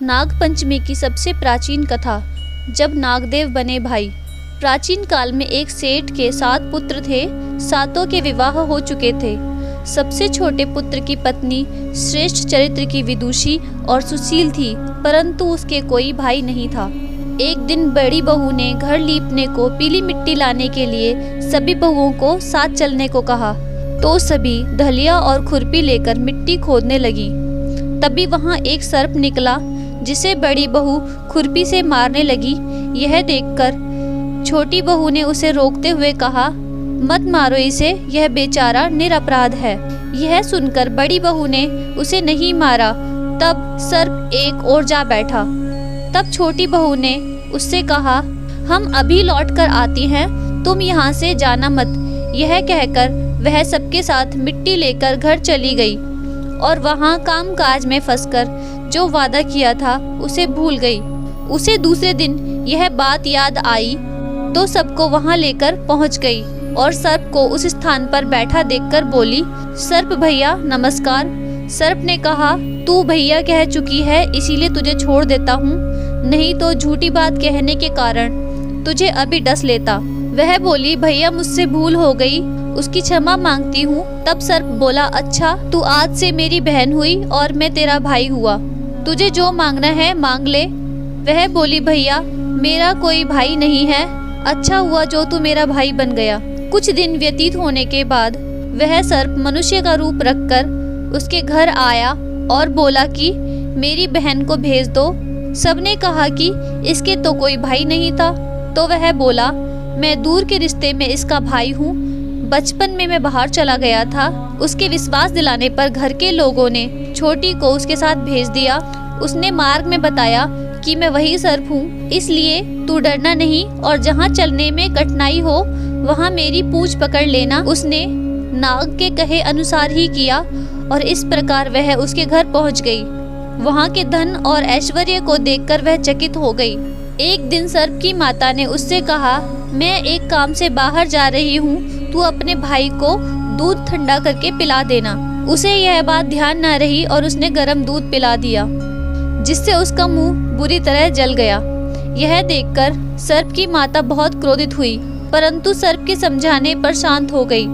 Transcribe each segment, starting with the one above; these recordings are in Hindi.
नाग पंचमी की सबसे प्राचीन कथा। जब नागदेव बने भाई। प्राचीन काल में एक सेठ के 7 पुत्र थे। सातों के विवाह हो चुके थे। सबसे छोटे पुत्र की पत्नी श्रेष्ठ चरित्र की विदुषी और सुशील थी, परंतु उसके कोई भाई नहीं था। एक दिन बड़ी बहू ने घर लीपने को पीली मिट्टी लाने के लिए सभी बहुओं को साथ चलने को कहा, तो सभी धलिया और खुरपी लेकर मिट्टी खोदने लगी। तभी वहां एक सर्प निकला, जिसे बड़ी बहू खुरपी से मारने लगी। यह देखकर छोटी बहू ने उसे रोकते हुए कहा, मत मारो इसे, यह बेचारा निरपराध है। यह सुनकर बड़ी बहू ने उसे नहीं मारा। तब सर्प एक ओर जा बैठा। तब छोटी बहू ने उससे कहा, हम अभी लौट कर आती हैं, तुम यहाँ से जाना मत। यह कहकर वह सबके साथ मिट्टी लेकर घर चली गई और वहाँ कामकाज में फंसकर जो वादा किया था उसे भूल गई। उसे दूसरे दिन यह बात याद आई तो सबको वहाँ लेकर पहुँच गई और सर्प को उस स्थान पर बैठा देखकर बोली, सर्प भैया नमस्कार। सर्प ने कहा, तू भैया कह चुकी है इसीलिए तुझे छोड़ देता हूँ, नहीं तो झूठी बात कहने के कारण तुझे अभी डस लेता। वह बोली, भैया मुझसे भूल हो गई, उसकी क्षमा मांगती हूँ। तब सर्प बोला, अच्छा तू आज से मेरी बहन हुई और मैं तेरा भाई हुआ, तुझे जो मांगना है मांग ले। वह बोली, भैया मेरा कोई भाई नहीं है, अच्छा हुआ जो तू मेरा भाई बन गया। कुछ दिन व्यतीत होने के बाद वह सर्प मनुष्य का रूप रखकर उसके घर आया और बोला कि मेरी बहन को भेज दो। सबने कहा कि इसके तो कोई भाई नहीं था। तो वह बोला, मैं दूर के रिश्ते में इसका भाई हूँ, बचपन में मैं बाहर चला गया था। उसके विश्वास दिलाने पर घर के लोगों ने छोटी को उसके साथ भेज दिया। उसने मार्ग में बताया कि मैं वही सर्प हूँ, इसलिए तू डरना नहीं और जहाँ चलने में कठिनाई हो वहाँ मेरी पूंछ पकड़ लेना। उसने नाग के कहे अनुसार ही किया और इस प्रकार वह उसके घर पहुँच गई। वहाँ के धन और ऐश्वर्य को देखकर वह चकित हो गई। एक दिन सर्प की माता ने उससे कहा, मैं एक काम से बाहर जा रही हूँ, तू अपने भाई को दूध ठंडा करके पिला देना। उसे यह बात ध्यान न रही और उसने गर्म दूध पिला दिया, जिससे उसका मुंह बुरी तरह जल गया। यह देखकर सर्प की माता बहुत क्रोधित हुई, परंतु सर्प के समझाने पर शांत हो गई।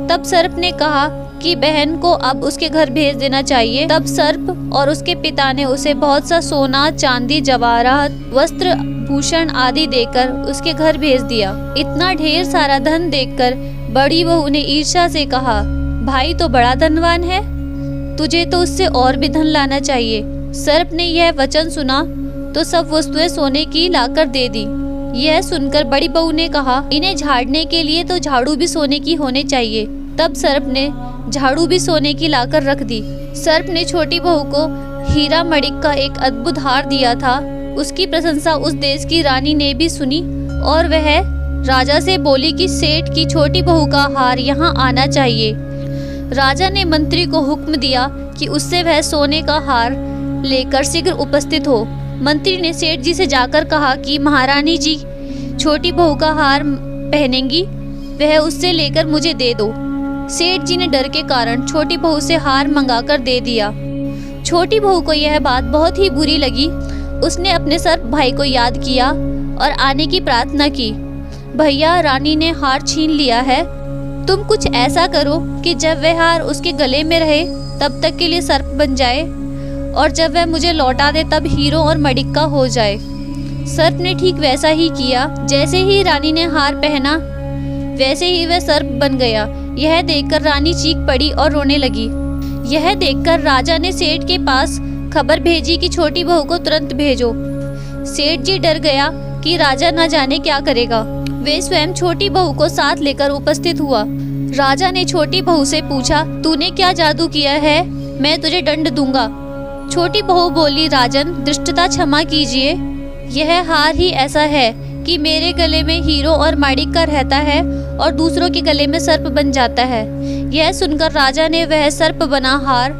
तब सर्प ने कहा कि बहन को अब उसके घर भेज देना चाहिए। तब सर्प और उसके पिता ने उसे बहुत सा सोना, चांदी, जवाहरात, वस्त्र, भूषण आदि देकर उसके घर भेज दिया। इतना ढेर सारा धन देखकर बड़ी बहू ने ईर्ष्या से कहा, भाई तो बड़ा धनवान है, तुझे तो उससे और भी धन लाना चाहिए। सर्प ने यह वचन सुना तो सब वस्तुएं सोने की लाकर दे दी। यह सुनकर बड़ी बहू ने कहा, इन्हें झाड़ने के लिए तो झाड़ू भी सोने की होने चाहिए। तब सर्प ने झाड़ू भी सोने की लाकर रख दी। सर्प ने छोटी बहू को हीरा मणिक का एक अद्भुत हार दिया था। उसकी प्रशंसा उस देश की रानी ने भी सुनी और वह राजा से बोली कि सेठ की छोटी बहू का हार यहाँ आना चाहिए। राजा ने मंत्री को हुक्म दिया कि उससे वह सोने का हार लेकर शीघ्र उपस्थित हो। मंत्री ने सेठ जी से जाकर कहा कि महारानी जी छोटी बहू का हार पहनेंगी, वह उससे लेकर मुझे दे दो। सेठ जी ने डर के कारण छोटी बहू से हार मंगाकर दे दिया। छोटी बहू को यह बात बहुत ही बुरी लगी। उसने अपने सर्प भाई को याद किया और आने की प्रार्थना की। भैया रानी ने हार छीन लिया है, तुम कुछ ऐसा करो कि जब वह हार उसके गले में रहे तब तक के लिए सर्प बन जाए और जब वह मुझे लौटा दे तब हीरो और मणिक का हो जाए। सर्प ने ठीक वैसा ही किया। जैसे ही रानी ने हार पहना वैसे ही वह सर्प बन गया। यह देखकर रानी चीख पड़ी और रोने लगी। यह देखकर राजा ने सेठ के पास खबर भेजी कि छोटी बहू को तुरंत भेजो। सेठ जी डर गया कि राजा न जाने क्या करेगा। वे स्वयं छोटी बहू को साथ लेकर उपस्थित हुआ। राजा ने छोटी बहू से पूछा, तूने क्या जादू किया है, मैं तुझे दंड दूंगा। छोटी बहू बोली, राजन धृष्टता क्षमा कीजिए, यह हार ही ऐसा है कि मेरे गले में हीरो और माणिक का रहता है और दूसरों के गले में सर्प बन जाता है। यह सुनकर राजा ने वह सर्प बना हार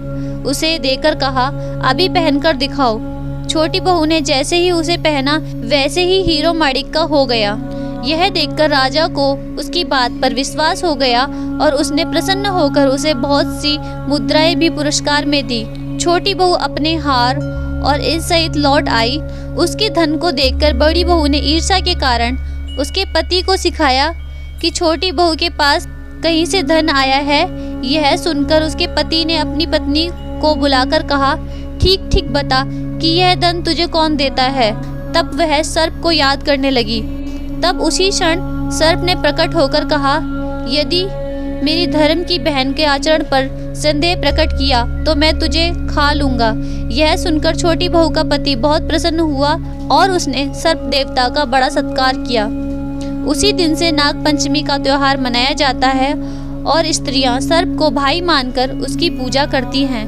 उसे देकर कहा, अभी पहनकर दिखाओ। छोटी बहू ने जैसे ही उसे पहना वैसे ही हीरो माणिक का हो गया। यह देखकर राजा को उसकी बात पर विश्वास हो गया और उसने प्रसन्न होकर उसे बहुत सी मुद्राएं भी पुरस्कार में दी। छोटी बहू अपने हार और इस सहित लौट आई। उसके धन को देखकर बड़ी बहू ने ईर्ष्या के कारण उसके पति को सिखाया कि छोटी बहू के पास कहीं से धन आया है। यह सुनकर उसके पति ने अपनी पत्नी को बुलाकर कहा, ठीक ठीक बता कि यह धन तुझे कौन देता है। तब वह सर्प को याद करने लगी। तब उसी क्षण सर्प ने प्रकट होकर कहा, यदि मेरी धर्म की बहन के आचरण पर संदेह प्रकट किया तो मैं तुझे खा लूंगा। यह सुनकर छोटी बहू का पति बहुत प्रसन्न हुआ और उसने सर्प देवता का बड़ा सत्कार किया। उसी दिन से नाग पंचमी का त्योहार मनाया जाता है और स्त्रियां सर्प को भाई मानकर उसकी पूजा करती हैं।